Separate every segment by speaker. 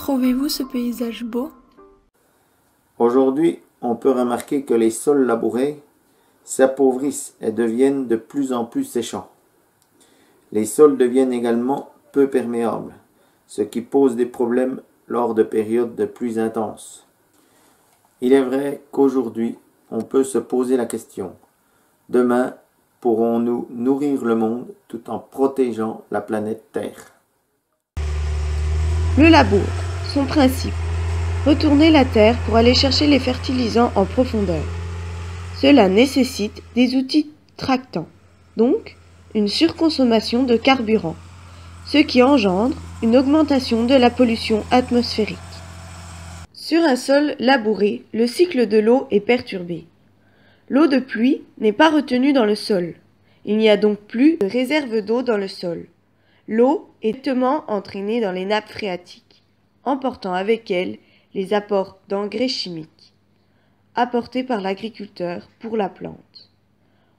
Speaker 1: Trouvez-vous ce paysage beau?
Speaker 2: Aujourd'hui, on peut remarquer que les sols labourés s'appauvrissent et deviennent de plus en plus séchants. Les sols deviennent également peu perméables, ce qui pose des problèmes lors de périodes de pluie intenses. Il est vrai qu'aujourd'hui, on peut se poser la question: demain, pourrons-nous nourrir le monde tout en protégeant la planète Terre?
Speaker 3: Le labour, son principe: retourner la terre pour aller chercher les fertilisants en profondeur. Cela nécessite des outils tractants, donc une surconsommation de carburant, ce qui engendre une augmentation de la pollution atmosphérique. Sur un sol labouré, le cycle de l'eau est perturbé. L'eau de pluie n'est pas retenue dans le sol. Il n'y a donc plus de réserve d'eau dans le sol. L'eau est directement entraînée dans les nappes phréatiques, emportant avec elle les apports d'engrais chimiques apportés par l'agriculteur pour la plante,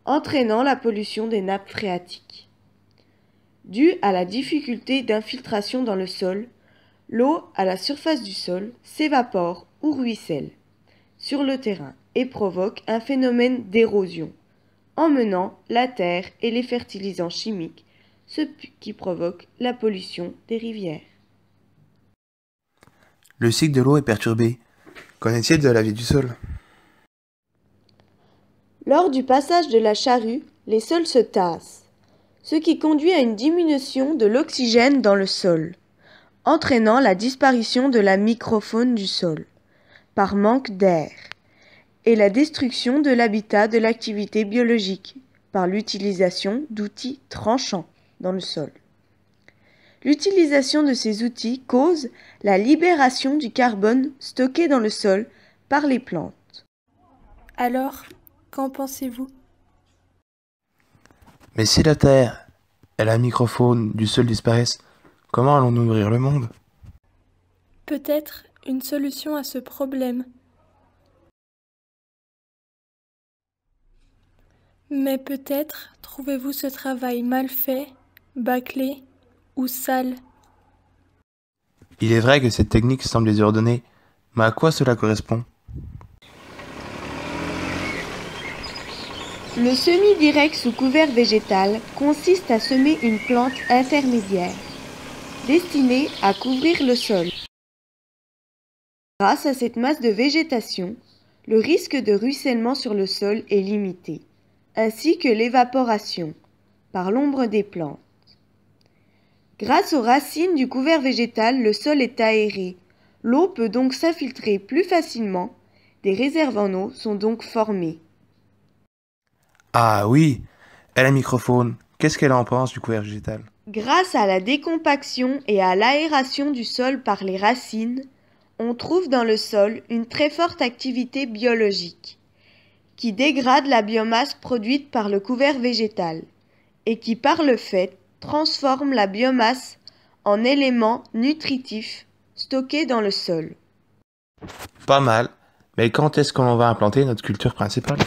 Speaker 3: entraînant la pollution des nappes phréatiques. Due à la difficulté d'infiltration dans le sol, l'eau à la surface du sol s'évapore ou ruisselle sur le terrain et provoque un phénomène d'érosion, emmenant la terre et les fertilisants chimiques, ce qui provoque la pollution des rivières.
Speaker 4: Le cycle de l'eau est perturbé. Qu'en est-il de la vie du sol?
Speaker 3: Lors du passage de la charrue, les sols se tassent, ce qui conduit à une diminution de l'oxygène dans le sol, entraînant la disparition de la microfaune du sol, par manque d'air, et la destruction de l'habitat de l'activité biologique, par l'utilisation d'outils tranchants dans le sol. L'utilisation de ces outils cause la libération du carbone stocké dans le sol par les plantes.
Speaker 1: Alors, qu'en pensez-vous?
Speaker 4: Mais si la terre et la microfaune du sol disparaissent, comment allons-nous nourrir le monde?
Speaker 1: Peut-être une solution à ce problème. Mais peut-être trouvez-vous ce travail mal fait, bâclé ou sale.
Speaker 4: Il est vrai que cette technique semble désordonnée, mais à quoi cela correspond?
Speaker 3: Le semis direct sous couvert végétal consiste à semer une plante intermédiaire, destinée à couvrir le sol. Grâce à cette masse de végétation, le risque de ruissellement sur le sol est limité, ainsi que l'évaporation par l'ombre des plantes. Grâce aux racines du couvert végétal, le sol est aéré. L'eau peut donc s'infiltrer plus facilement. Des réserves en eau sont donc formées.
Speaker 4: Ah oui, et la microfaune, qu'est-ce qu'elle en pense du couvert végétal?
Speaker 3: Grâce à la décompaction et à l'aération du sol par les racines, on trouve dans le sol une très forte activité biologique qui dégrade la biomasse produite par le couvert végétal et qui, par le fait, transforme la biomasse en éléments nutritifs stockés dans le sol.
Speaker 4: Pas mal, mais quand est-ce qu'on va implanter notre culture principale?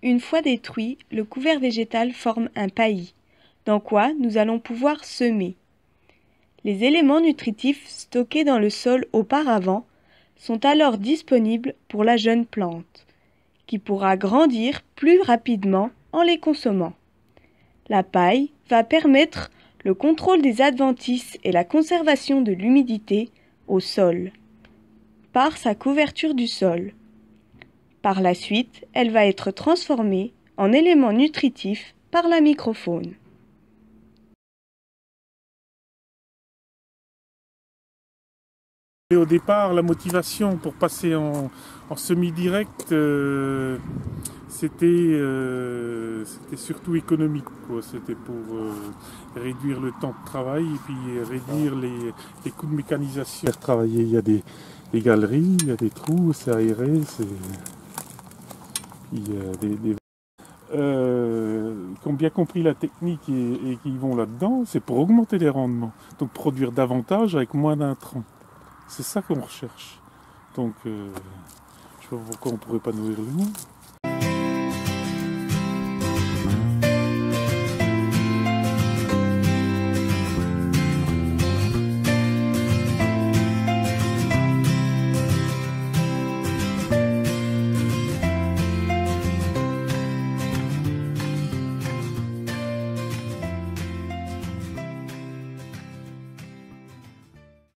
Speaker 3: Une fois détruit, le couvert végétal forme un paillis, dans quoi nous allons pouvoir semer. Les éléments nutritifs stockés dans le sol auparavant sont alors disponibles pour la jeune plante, qui pourra grandir plus rapidement en les consommant. La paille va permettre le contrôle des adventices et la conservation de l'humidité au sol, par sa couverture du sol. Par la suite, elle va être transformée en élément nutritif par la microfaune.
Speaker 5: Et au départ, la motivation pour passer en semi-direct, c'était surtout économique, quoi. C'était pour réduire le temps de travail et puis réduire les coûts de mécanisation. Faire travailler, il y a des galeries, il y a des trous, c'est aéré, qui ont bien compris la technique et qui vont là-dedans, c'est pour augmenter les rendements. Donc produire davantage avec moins d'intrants. C'est ça qu'on recherche. Donc, je ne sais pas pourquoi on ne pourrait pas nourrir le monde.